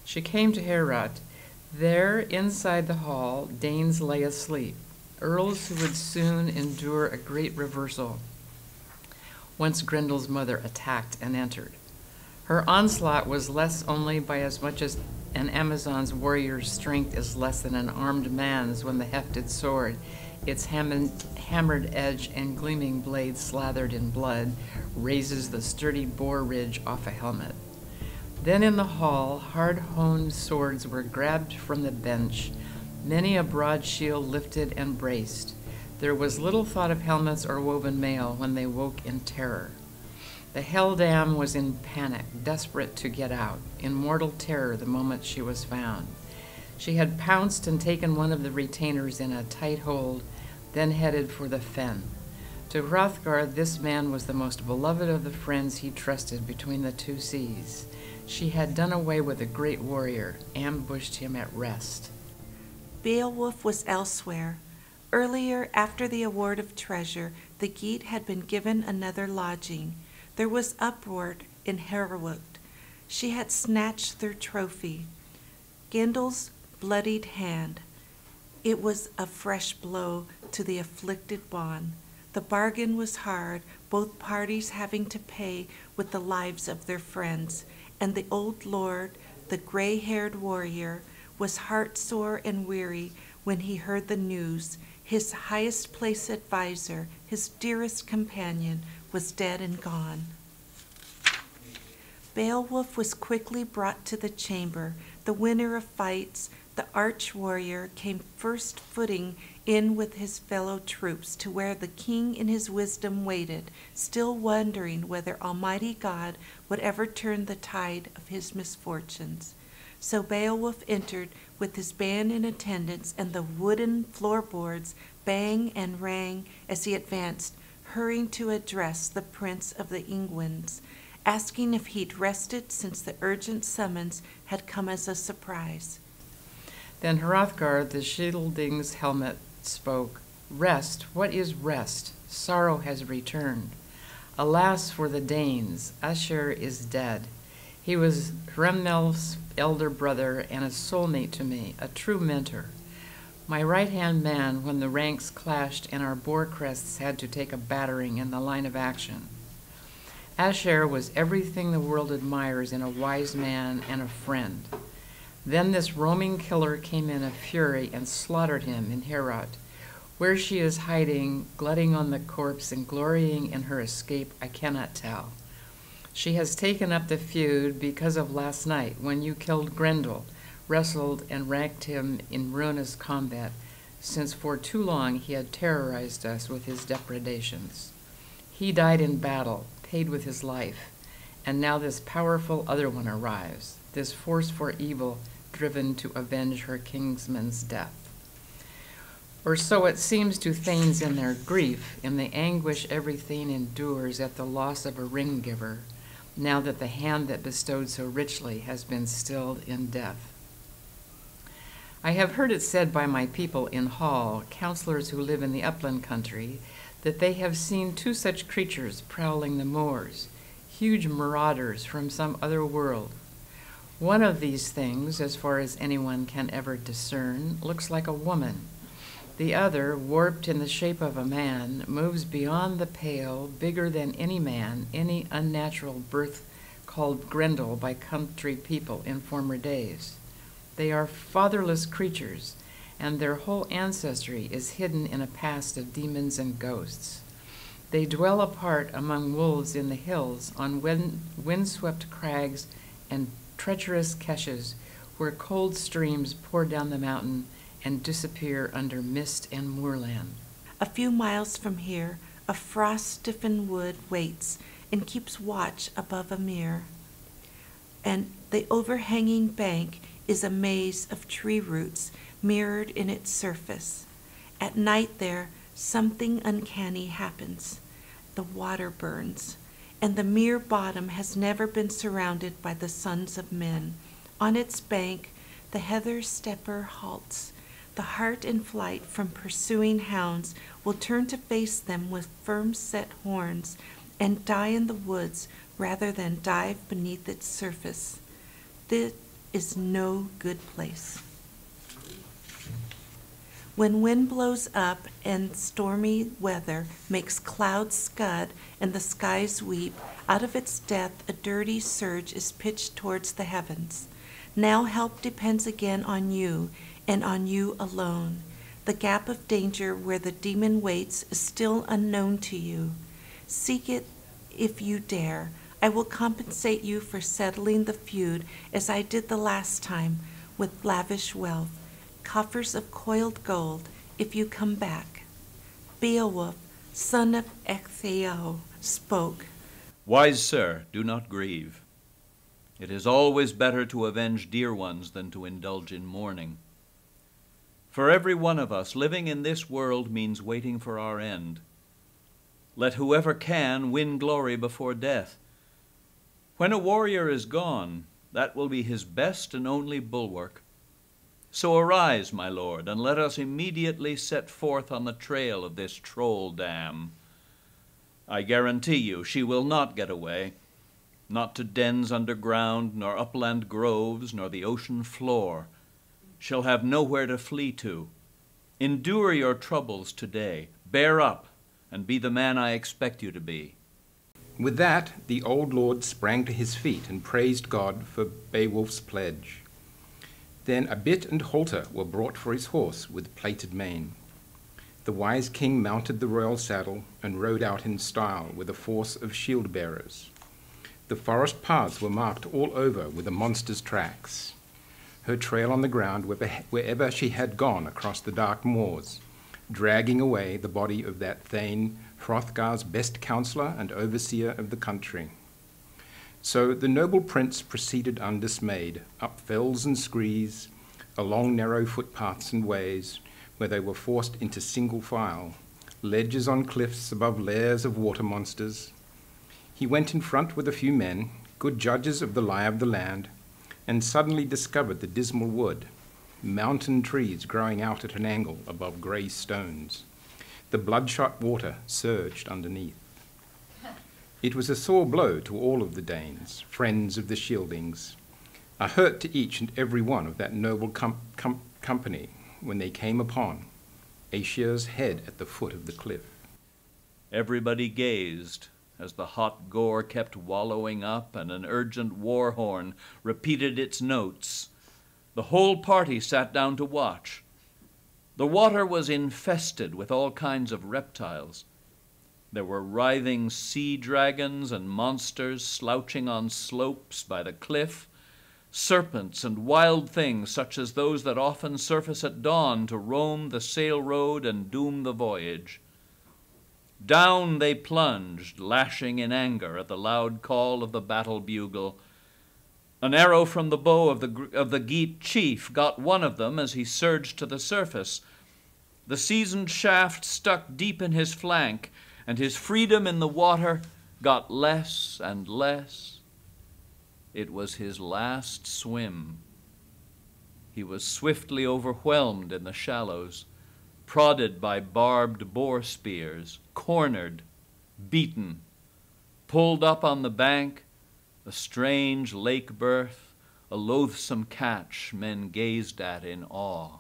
She came to Heorot. There, inside the hall, Danes lay asleep, earls who would soon endure a great reversal once Grendel's mother attacked and entered. Her onslaught was less only by as much as an Amazon's warrior's strength is less than an armed man's when the hefted sword, its hammered edge and gleaming blade slathered in blood, raises the sturdy boar ridge off a helmet. Then in the hall, hard-honed swords were grabbed from the bench, many a broad shield lifted and braced. There was little thought of helmets or woven mail when they woke in terror. The Helldam was in panic, desperate to get out, in mortal terror the moment she was found. She had pounced and taken one of the retainers in a tight hold, then headed for the fen. To Hrothgar, this man was the most beloved of the friends he trusted between the two seas. She had done away with a great warrior, ambushed him at rest. Beowulf was elsewhere. Earlier, after the award of treasure, the Geat had been given another lodging. There was uproar in Hereward. She had snatched their trophy, Grendel's bloodied hand. It was a fresh blow to the afflicted bond. The bargain was hard, both parties having to pay with the lives of their friends, and the old lord, the gray-haired warrior, was heartsore and weary when he heard the news. His highest-placed adviser, his dearest companion, was dead and gone. Beowulf was quickly brought to the chamber. The winner of fights, the arch-warrior, came first footing in with his fellow troops to where the king in his wisdom waited, still wondering whether Almighty God would ever turn the tide of his misfortunes. So Beowulf entered with his band in attendance, and the wooden floorboards bang and rang as he advanced, hurrying to address the prince of the Ingwins, asking if he'd rested since the urgent summons had come as a surprise. Then Hrothgar, the Shielding's helmet, spoke. Rest, what is rest? Sorrow has returned. Alas for the Danes, Aschere is dead. He was Hremelf's elder brother and a soulmate to me, a true mentor. My right-hand man when the ranks clashed and our boar crests had to take a battering in the line of action. Aschere was everything the world admires in a wise man and a friend. Then this roaming killer came in a fury and slaughtered him in Heorot. Where she is hiding, glutting on the corpse and glorying in her escape, I cannot tell. She has taken up the feud because of last night when you killed Grendel, wrestled and racked him in ruinous combat, since for too long he had terrorized us with his depredations. He died in battle, paid with his life, and now this powerful other one arrives, this force for evil driven to avenge her kinsman's death. Or so it seems to thanes in their grief, in the anguish every thane endures at the loss of a ring-giver, now that the hand that bestowed so richly has been stilled in death. I have heard it said by my people in Hall, counselors who live in the upland country, that they have seen two such creatures prowling the moors, huge marauders from some other world. One of these things, as far as anyone can ever discern, looks like a woman. The other, warped in the shape of a man, moves beyond the pale, bigger than any man, any unnatural birth called Grendel by country people in former days. They are fatherless creatures, and their whole ancestry is hidden in a past of demons and ghosts. They dwell apart among wolves in the hills, on windswept crags and treacherous caches, where cold streams pour down the mountain and disappear under mist and moorland. A few miles from here, a frost-stiffened wood waits and keeps watch above a mere, and the overhanging bank is a maze of tree roots mirrored in its surface. At night there, something uncanny happens. The water burns, and the mere bottom has never been surrounded by the sons of men. On its bank, the heather stepper halts. The hart in flight from pursuing hounds will turn to face them with firm-set horns and die in the woods rather than dive beneath its surface. is no good place. When wind blows up and stormy weather makes clouds scud and the skies weep, out of its depth a dirty surge is pitched towards the heavens. Now help depends again on you, and on you alone. The gap of danger where the demon waits is still unknown to you. Seek it if you dare. I will compensate you for settling the feud as I did the last time, with lavish wealth, coffers of coiled gold, if you come back. Beowulf, son of Ecgtheow, spoke. Wise sir, do not grieve. It is always better to avenge dear ones than to indulge in mourning. For every one of us, living in this world means waiting for our end. Let whoever can win glory before death. When a warrior is gone, that will be his best and only bulwark. So arise, my lord, and let us immediately set forth on the trail of this troll dam. I guarantee you she will not get away, not to dens underground, nor upland groves, nor the ocean floor. She'll have nowhere to flee to. Endure your troubles today. Bear up, and be the man I expect you to be. With that, the old lord sprang to his feet and praised God for Beowulf's pledge. Then a bit and halter were brought for his horse with plaited mane. The wise king mounted the royal saddle and rode out in style with a force of shield-bearers. The forest paths were marked all over with the monster's tracks, her trail on the ground wherever she had gone across the dark moors, dragging away the body of that Thane, Hrothgar's best counsellor and overseer of the country. So the noble prince proceeded undismayed, up fells and screes, along narrow footpaths and ways, where they were forced into single file, ledges on cliffs above lairs of water monsters. He went in front with a few men, good judges of the lie of the land, and suddenly discovered the dismal wood, mountain trees growing out at an angle above grey stones. The bloodshot water surged underneath. It was a sore blow to all of the Danes, friends of the Shieldings, a hurt to each and every one of that noble company when they came upon Aesir's head at the foot of the cliff. Everybody gazed as the hot gore kept wallowing up and an urgent war horn repeated its notes. The whole party sat down to watch. The water was infested with all kinds of reptiles. There were writhing sea dragons and monsters slouching on slopes by the cliff, serpents and wild things such as those that often surface at dawn to roam the sail road and doom the voyage. Down they plunged, lashing in anger at the loud call of the battle bugle. An arrow from the bow of the Geat chief got one of them as he surged to the surface. The seasoned shaft stuck deep in his flank, and his freedom in the water got less and less. It was his last swim. He was swiftly overwhelmed in the shallows, prodded by barbed boar spears, cornered, beaten, pulled up on the bank, a strange lake birth, a loathsome catch men gazed at in awe.